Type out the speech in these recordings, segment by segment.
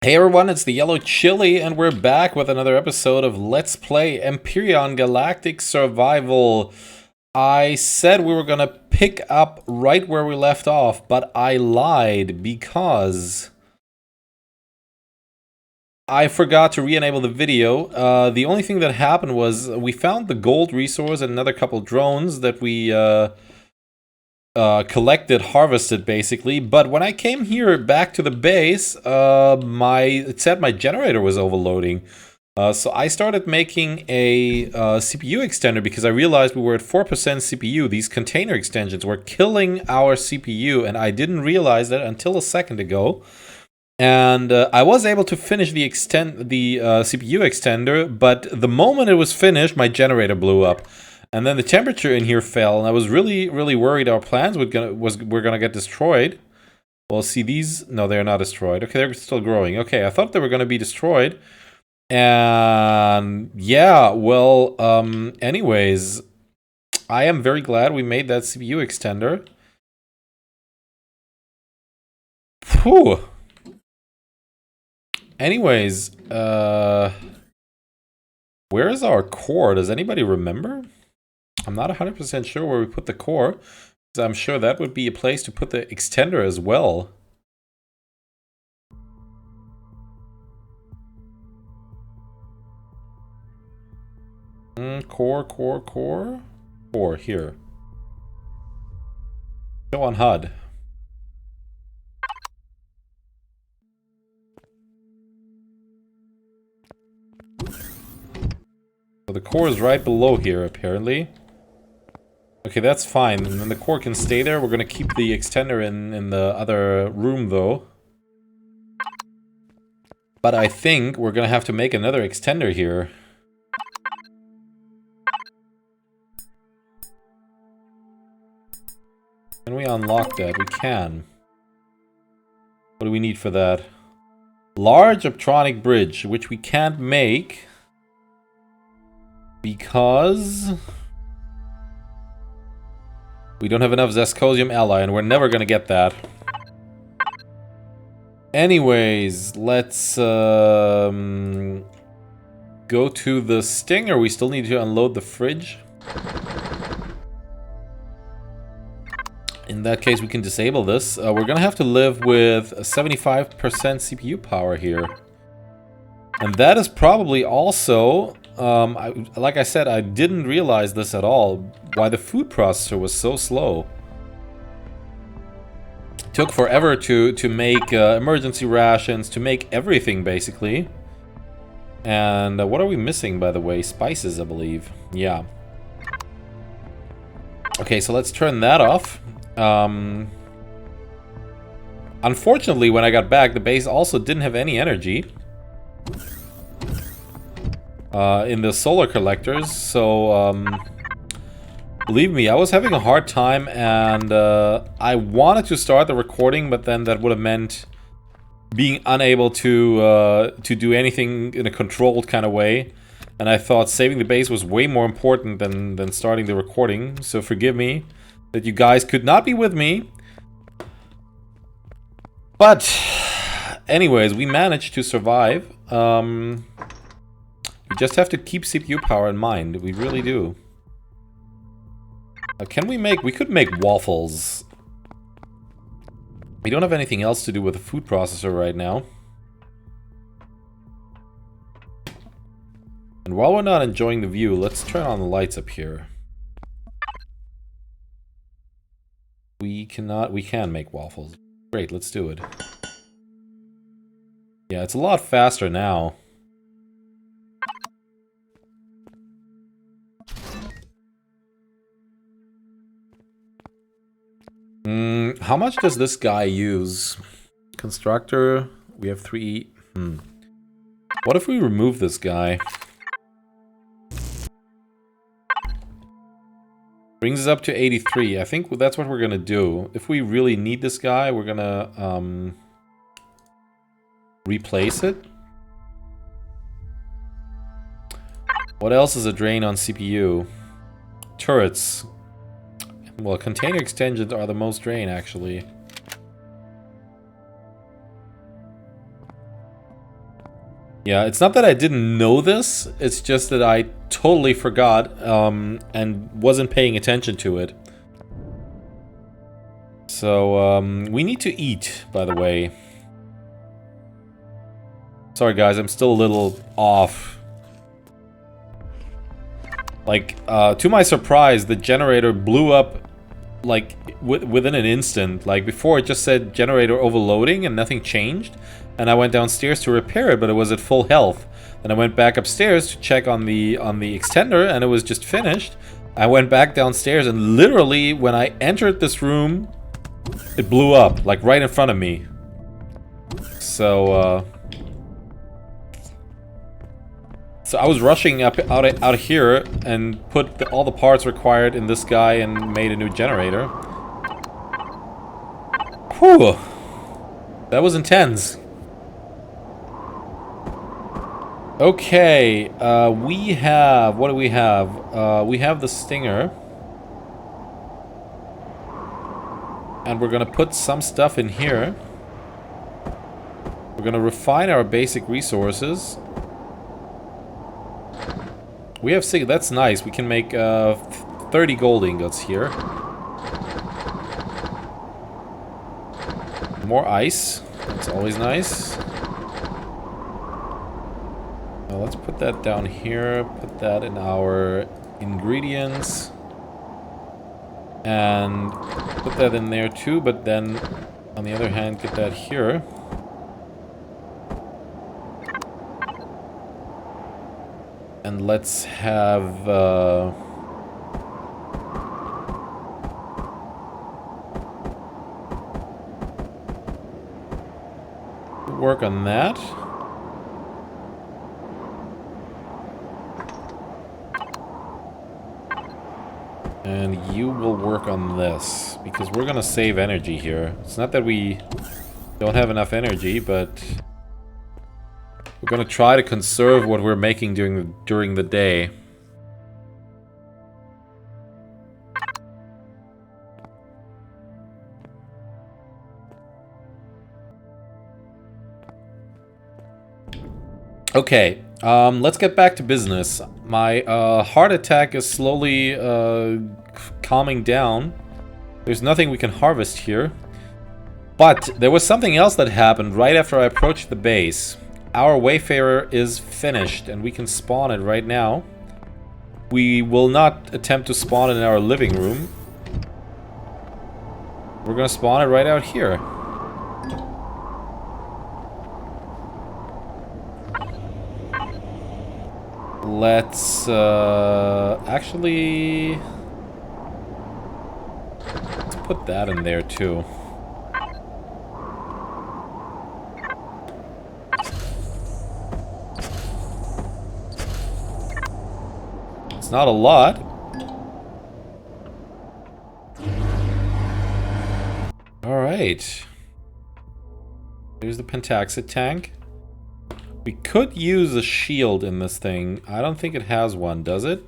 Hey everyone, it's the Yellow Chili, and we're back with another episode of Let's Play Empyrion Galactic Survival. I said we were gonna pick up right where we left off, but I lied because I forgot to re-enable the video. The only thing that happened was we found the gold resource and another couple drones that we collected, harvested basically, but when I came here back to the base, it said my generator was overloading. So I started making a CPU extender because I realized we were at 4% CPU. These container extensions were killing our CPU, and I didn't realize that until a second ago. And I was able to finish the CPU extender, but the moment it was finished, my generator blew up. And then the temperature in here fell, and I was really worried our plans were gonna get destroyed. Well, see these? No, they're not destroyed. Okay, they're still growing. Okay, I thought they were gonna be destroyed. And yeah, well, anyways, I am very glad we made that CPU extender. Whew. Anyways, where is our core? Does anybody remember? I'm not 100% sure where we put the core, because I'm sure that would be a place to put the extender as well. Core, here. Show on HUD. So the core is right below here, apparently. Okay, that's fine, and then the core can stay there. We're gonna keep the extender in the other room, though. But I think we're gonna have to make another extender here. Can we unlock that? We can. What do we need for that? Large optronic bridge, which we can't make because we don't have enough Zescosium Ally, and we're never gonna get that. Anyways, let's go to the Stinger. We still need to unload the fridge. In that case, we can disable this. We're gonna have to live with 75% CPU power here. And that is probably also, like I said, I didn't realize this at all, why the food processor was so slow. It took forever to make emergency rations, to make everything, basically. And what are we missing, by the way? Spices, I believe. Yeah. Okay, so let's turn that off. Unfortunately, when I got back, the base also didn't have any energy in the solar collectors, so believe me, I was having a hard time, and I wanted to start the recording, but then that would have meant being unable to do anything in a controlled kind of way, and I thought saving the base was way more important than starting the recording, so forgive me that you guys could not be with me. But anyways, we managed to survive. We just have to keep CPU power in mind. We really do. We could make waffles. We don't have anything else to do with the food processor right now. And while we're not enjoying the view, let's turn on the lights up here. We can make waffles. Great, let's do it. Yeah, it's a lot faster now. How much does this guy use? Constructor, we have 3. What if we remove this guy? Brings us up to 83. I think that's what we're gonna do. If we really need this guy, we're gonna replace it. What else is a drain on CPU? Turrets. Well, container extensions are the most drain, actually. Yeah, it's not that I didn't know this, it's just that I totally forgot and wasn't paying attention to it. So, we need to eat, by the way. Sorry guys, I'm still a little off. Like, to my surprise, the generator blew up, like, within an instant. Like, before it just said generator overloading and nothing changed. And I went downstairs to repair it, but it was at full health. Then I went back upstairs to check on the extender, and it was just finished. I went back downstairs, and literally, when I entered this room, it blew up, like, right in front of me. So, so I was rushing out of here and put all the parts required in this guy and made a new generator. Whew! That was intense. Okay, we have... What do we have? We have the Stinger. And we're gonna put some stuff in here. We're gonna refine our basic resources. We have 6... That's nice. We can make 30 gold ingots here. More ice. That's always nice. Now let's put that down here. Put that in our ingredients. And put that in there too, but then on the other hand, get that here. And let's have... work on that. And you will work on this, because we're gonna save energy here. It's not that we don't have enough energy, but we're gonna try to conserve what we're making during the day. Okay, let's get back to business. My heart attack is slowly calming down. There's nothing we can harvest here. But there was something else that happened right after I approached the base. Our Wayfarer is finished and we can spawn it right now. We will not attempt to spawn it in our living room. We're gonna spawn it right out here. Let's actually... let's put that in there too. It's not a lot. Alright. Here's the Pentaxid tank. We could use a shield in this thing. I don't think it has one, does it?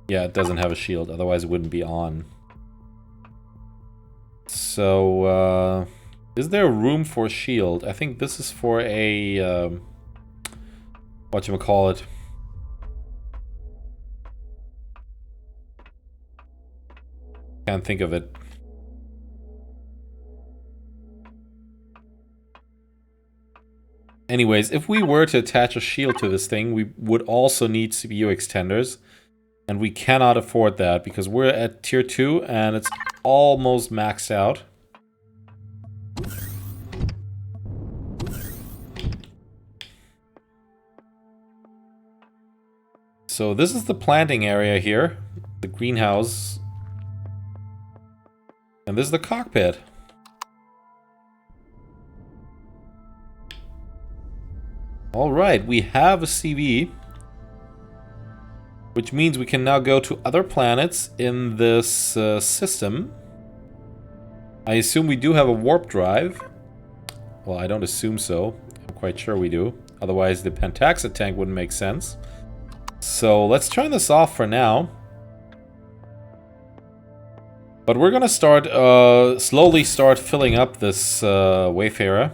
Yeah, it doesn't have a shield, otherwise it wouldn't be on. So, is there room for a shield? I think this is for a, whatchamacallit. Can't think of it. Anyways, if we were to attach a shield to this thing, we would also need CPU extenders. And we cannot afford that because we're at tier 2 and it's almost maxed out. So this is the planting area here, the greenhouse. And this is the cockpit. Alright, we have a CV. Which means we can now go to other planets in this system. I assume we do have a warp drive. Well, I don't assume so. I'm quite sure we do. Otherwise, the Pentaxid tank wouldn't make sense. So let's turn this off for now. But we're gonna start, slowly start filling up this Wayfarer.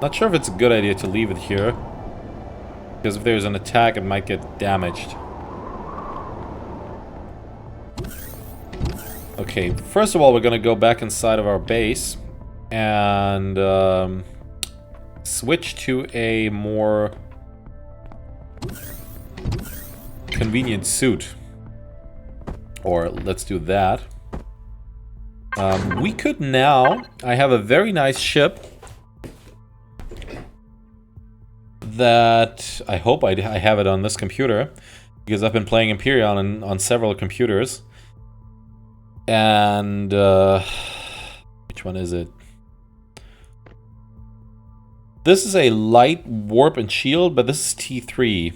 Not sure if it's a good idea to leave it here. Because if there's an attack, it might get damaged. Okay, first of all, we're gonna go back inside of our base and switch to a more convenient suit. Or let's do that. We could now... I have a very nice ship that I hope I have it on this computer, because I've been playing Empyrion on several computers. And which one is it? This is a light warp and shield, but this is T3.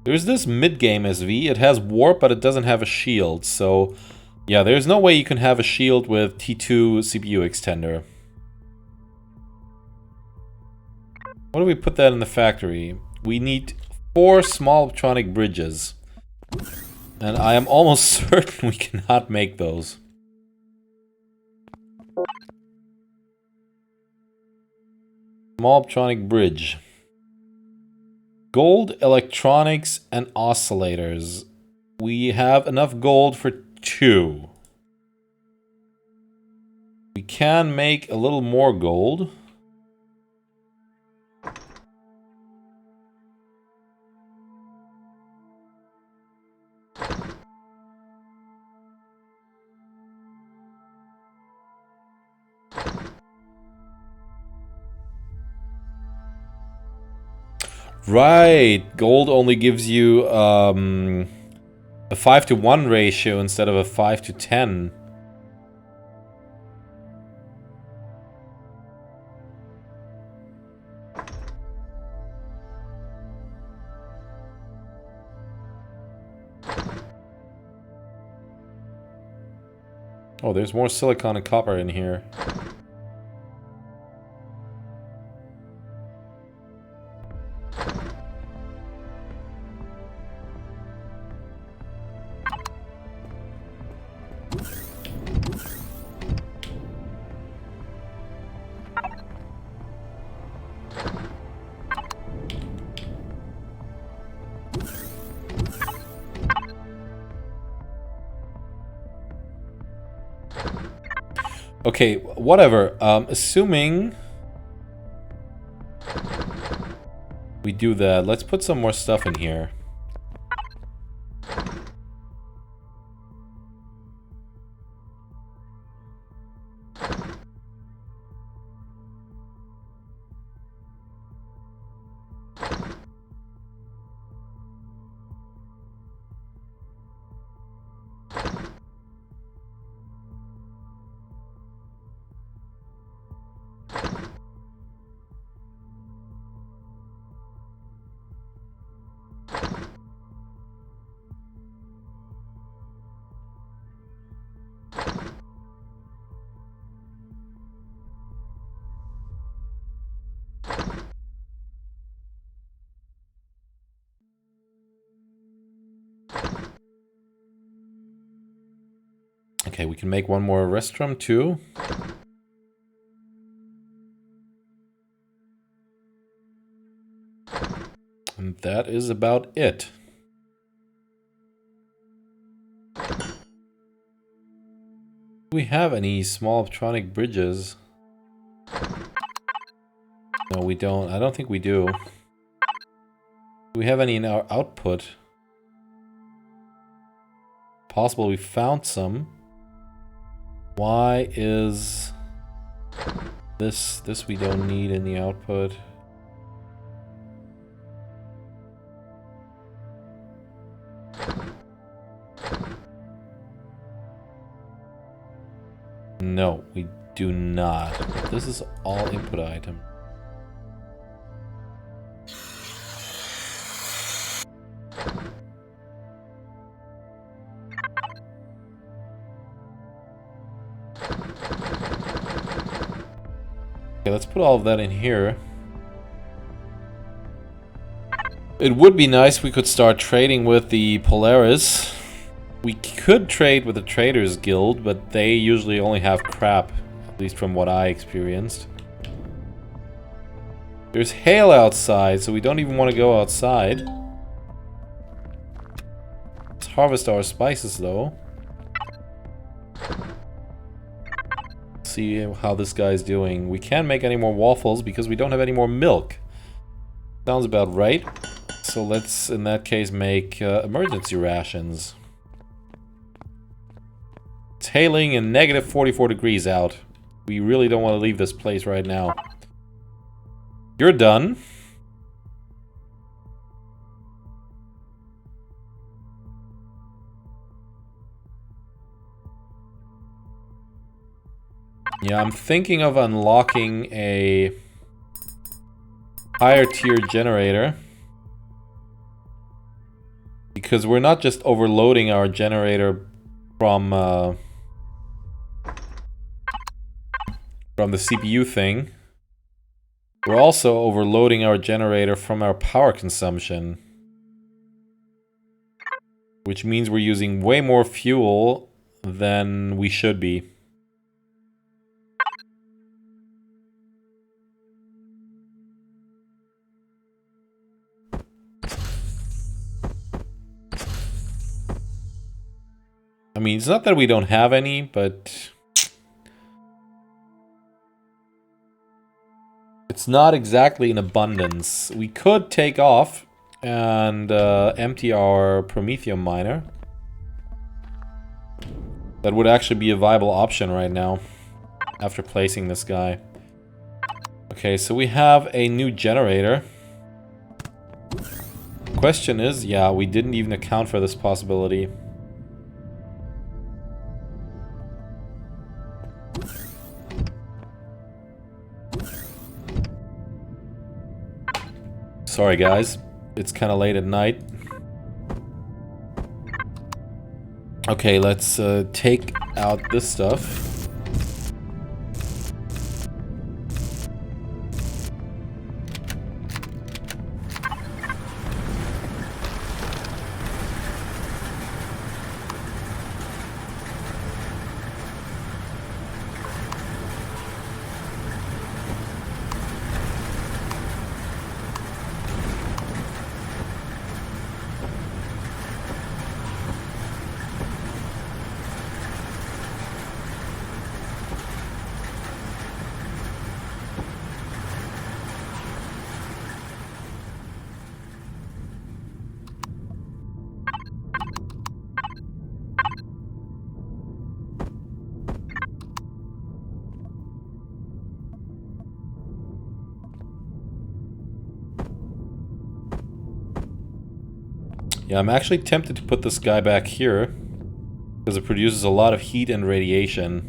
There's this mid-game SV. It has warp, but it doesn't have a shield. So, yeah, there's no way you can have a shield with T2 CPU extender. What do we put that in the factory? We need 4 small electronic bridges. And I am almost certain we cannot make those. Small electronic bridge. Gold, electronics, and oscillators. We have enough gold for 2. We can make a little more gold. Right, gold only gives you a 5-to-1 ratio instead of a 5-to-10. Oh, there's more silicon and copper in here. Okay, whatever. Assuming we do that, let's put some more stuff in here. Okay, we can make one more restroom too. And that is about it. Do we have any small electronic bridges? No, we don't. I don't think we do. Do we have any in our output? Possible we found some. Why is this we don't need in the output? No, we do not. This is all input item. Okay, let's put all of that in here. It would be nice if we could start trading with the Polaris. We could trade with the Traders Guild, but they usually only have crap, at least from what I experienced. There's hail outside, so we don't even want to go outside. Let's harvest our spices, though. See how this guy's doing. We can't make any more waffles because we don't have any more milk. Sounds about right. So let's, in that case, make emergency rations. It's hailing and negative 44 degrees out. We really don't want to leave this place right now. You're done. Yeah, I'm thinking of unlocking a higher tier generator. Because we're not just overloading our generator from the CPU thing. We're also overloading our generator from our power consumption. Which means we're using way more fuel than we should be. I mean, it's not that we don't have any, but it's not exactly in abundance. We could take off and empty our Promethium miner. That would actually be a viable option right now, after placing this guy. Okay, so we have a new generator. Question is, yeah, we didn't even account for this possibility. Sorry guys, it's kind of late at night. Okay, let's take out this stuff. Yeah, I'm actually tempted to put this guy back here, because it produces a lot of heat and radiation.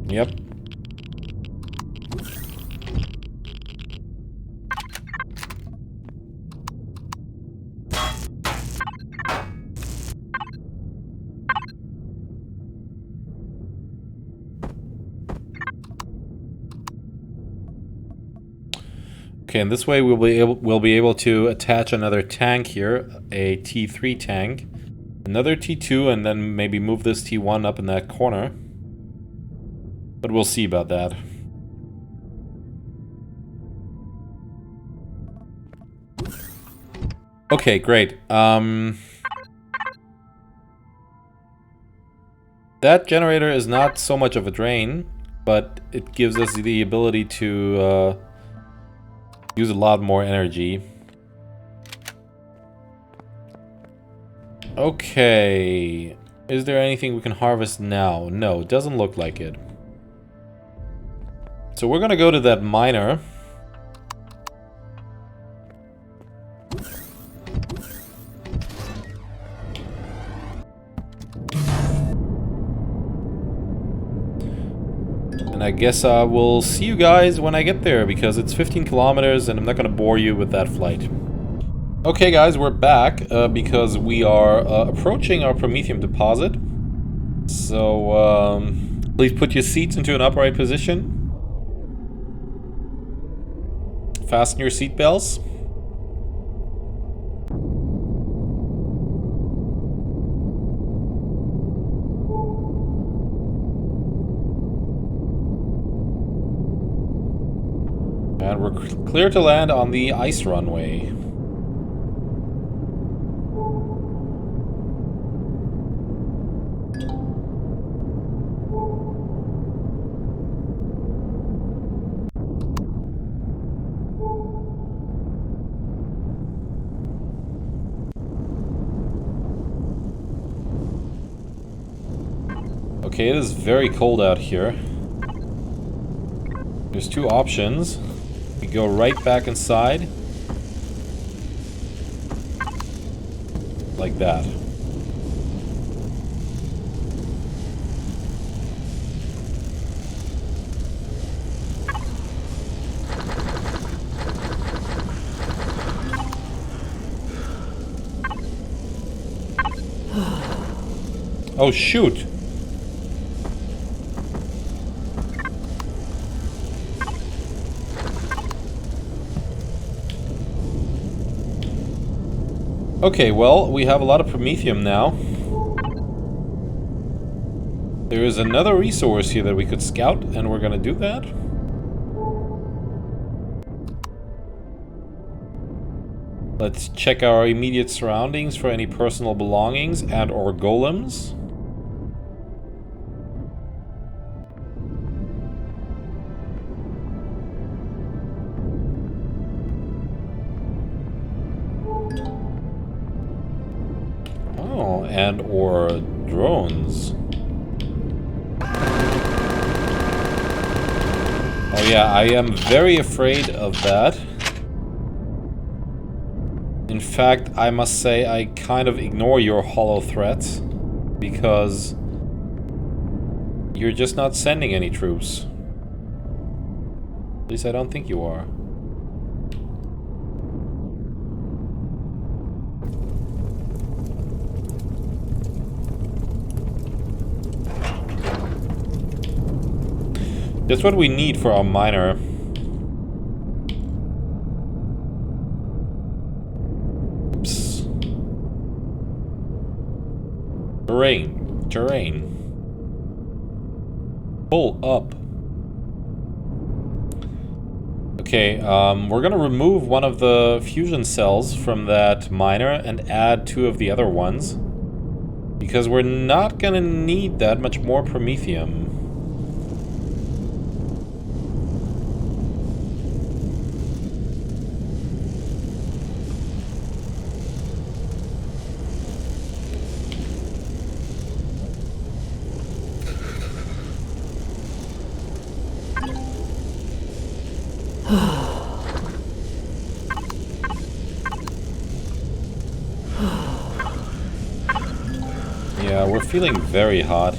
Yep. Okay, and this way we'll be able to attach another tank here, a T3 tank, another T2, and then maybe move this T1 up in that corner. But we'll see about that. Okay, great. That generator is not so much of a drain, but it gives us the ability to use a lot more energy. Okay. Is there anything we can harvest now? No, it doesn't look like it. So we're gonna go to that miner. And I guess I will see you guys when I get there, because it's 15 kilometers and I'm not gonna bore you with that flight. Okay guys, we're back because we are approaching our Promethium deposit. So please put your seats into an upright position. Fasten your seatbelts. And we're clear to land on the ice runway. Okay, it is very cold out here. There's two options. We go right back inside. Like that. Oh shoot! Okay, well, we have a lot of promethium now. There is another resource here that we could scout, and we're gonna do that. Let's check our immediate surroundings for any personal belongings and or golems. Oh, and or drones. Oh yeah, I am very afraid of that. In fact, I must say I kind of ignore your hollow threats because you're just not sending any troops. At least I don't think you are. That's what we need for our miner. Oops. Terrain. Pull up. Okay, we're gonna remove one of the fusion cells from that miner and add two of the other ones. Because we're not gonna need that much more promethium. Yeah, we're feeling very hot.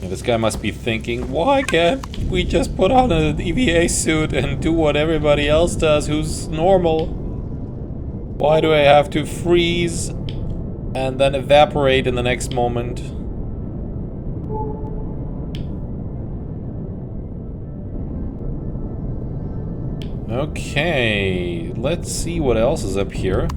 Yeah, this guy must be thinking, why can't we just put on an EVA suit and do what everybody else does who's normal? Why do I have to freeze and then evaporate in the next moment? Okay, let's see what else is up here.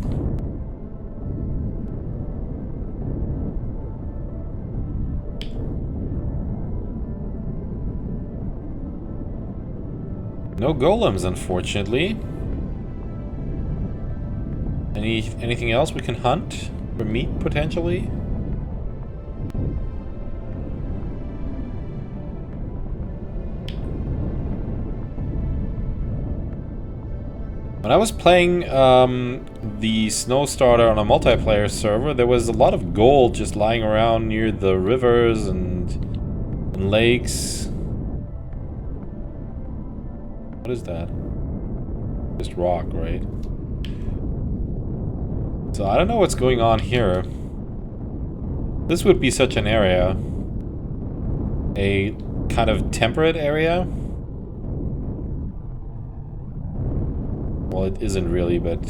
No golems, unfortunately. Anything else we can hunt for meat, potentially? When I was playing the Snow Starter on a multiplayer server, there was a lot of gold just lying around near the rivers and lakes. What is that? Just rock, right? So I don't know what's going on here. This would be such an area. A kind of temperate area. Well, it isn't really, but...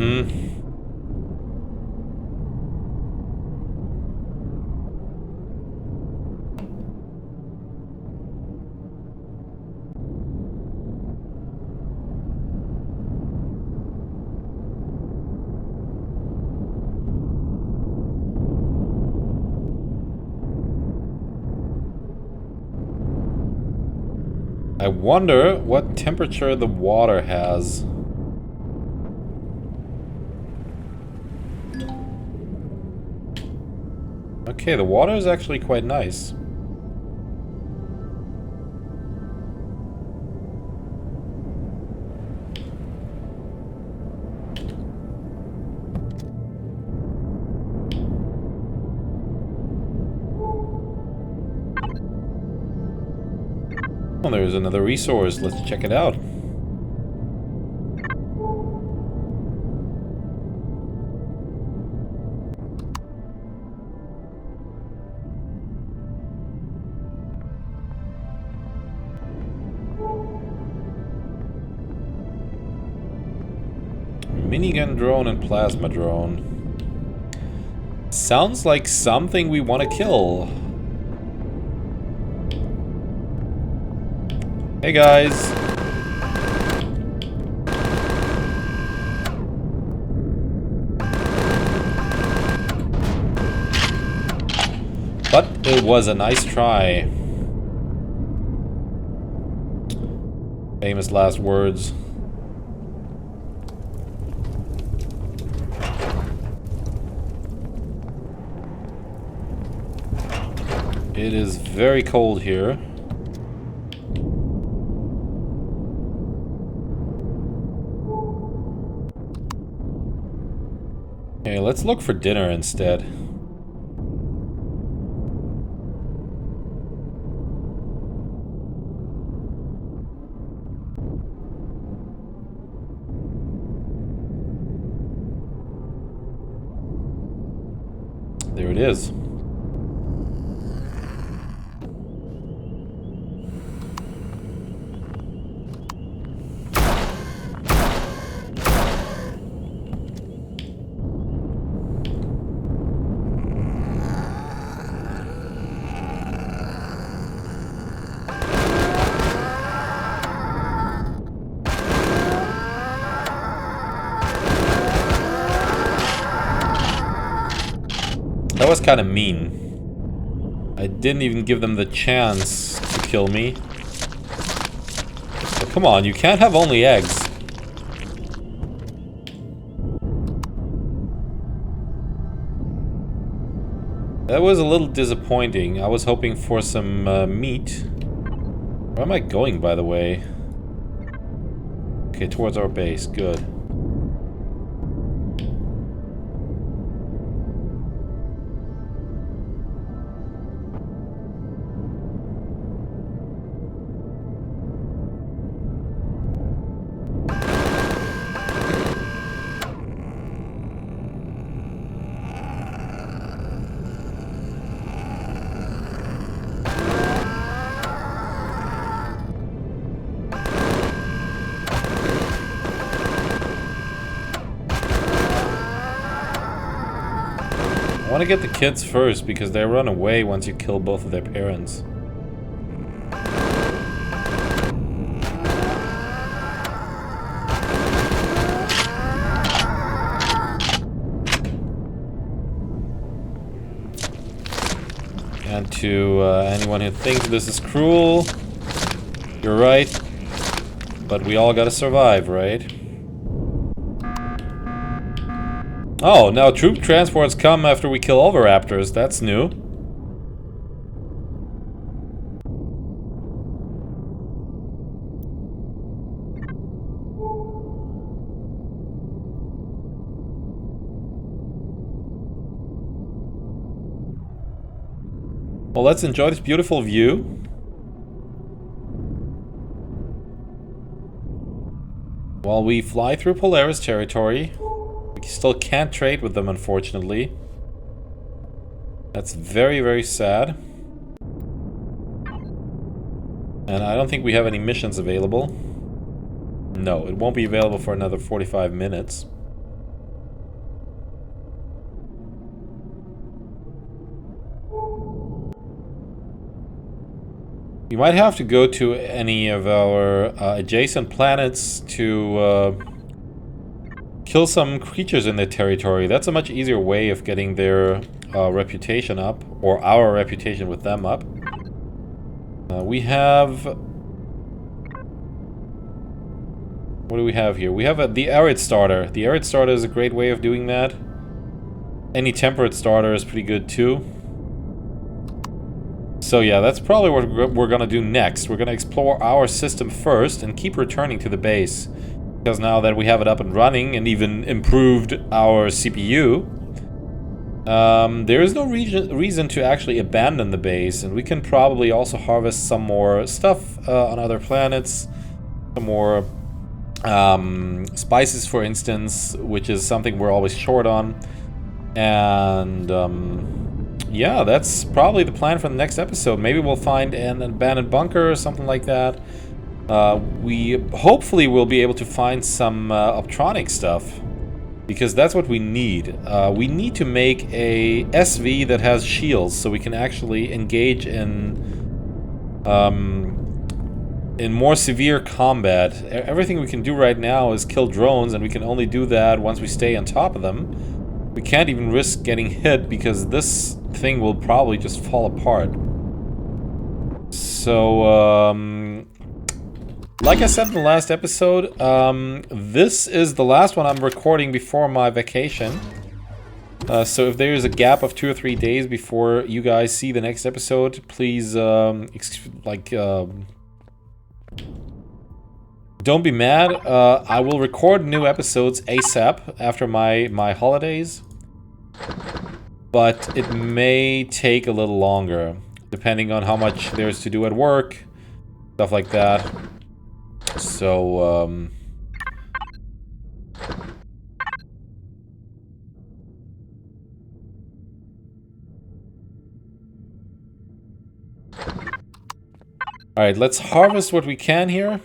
Mm-hmm. I wonder what temperature the water has. Okay, the water is actually quite nice. Oh, there's another resource. Let's check it out. Minigun drone and plasma drone. Sounds like something we want to kill. Hey guys. But it was a nice try. Famous last words. It is very cold here. Okay, let's look for dinner instead. There it is. That was kind of mean. I didn't even give them the chance to kill me. But come on, you can't have only eggs. That was a little disappointing. I was hoping for some meat. Where am I going, by the way? Okay, towards our base. Good. I want to get the kids first because they run away once you kill both of their parents. And to anyone who thinks this is cruel, you're right. But we all gotta survive, right? Oh, now troop transports come after we kill all the raptors. That's new. Well, let's enjoy this beautiful view. While we fly through Polaris territory. We still can't trade with them, unfortunately. That's very, very sad. And I don't think we have any missions available. No, it won't be available for another 45 minutes. We might have to go to any of our adjacent planets to kill some creatures in their territory. That's a much easier way of getting their reputation up, or our reputation with them up. We have... What do we have here? We have the Arid Starter. The Arid Starter is a great way of doing that. Any Temperate Starter is pretty good too. So yeah, that's probably what we're gonna do next. We're gonna explore our system first and keep returning to the base. Because now that we have it up and running and even improved our CPU, there is no reason to actually abandon the base. And we can probably also harvest some more stuff on other planets. Some more spices, for instance, which is something we're always short on. And... yeah, that's probably the plan for the next episode. Maybe we'll find an abandoned bunker or something like that. We hopefully will be able to find some optronic stuff, because that's what we need. We need to make a SV that has shields, so we can actually engage in more severe combat. Everything we can do right now is kill drones, and we can only do that once we stay on top of them. We can't even risk getting hit, because this thing will probably just fall apart. So, like I said in the last episode, this is the last one I'm recording before my vacation. So if there's a gap of 2 or 3 days before you guys see the next episode, please, don't be mad. I will record new episodes ASAP after my holidays. But it may take a little longer, depending on how much there's to do at work, stuff like that. So, alright, let's harvest what we can here.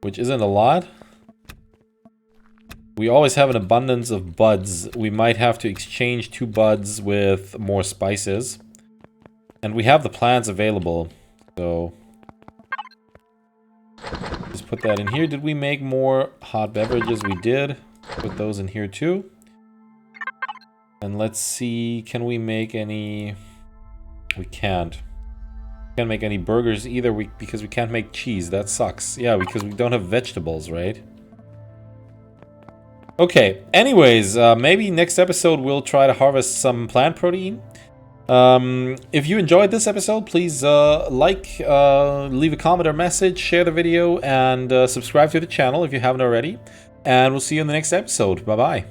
Which isn't a lot. We always have an abundance of buds. We might have to exchange 2 buds with more spices. And we have the plants available. So... just put that in here. Did we make more hot beverages? We did. Put those in here too. And let's see, can we make any... We can't. Can't make any burgers either because we can't make cheese. That sucks. Yeah, because we don't have vegetables, right? Okay, anyways, maybe next episode we'll try to harvest some plant protein. If you enjoyed this episode, please leave a comment or message, share the video, and subscribe to the channel if you haven't already. And we'll see you in the next episode. Bye-bye.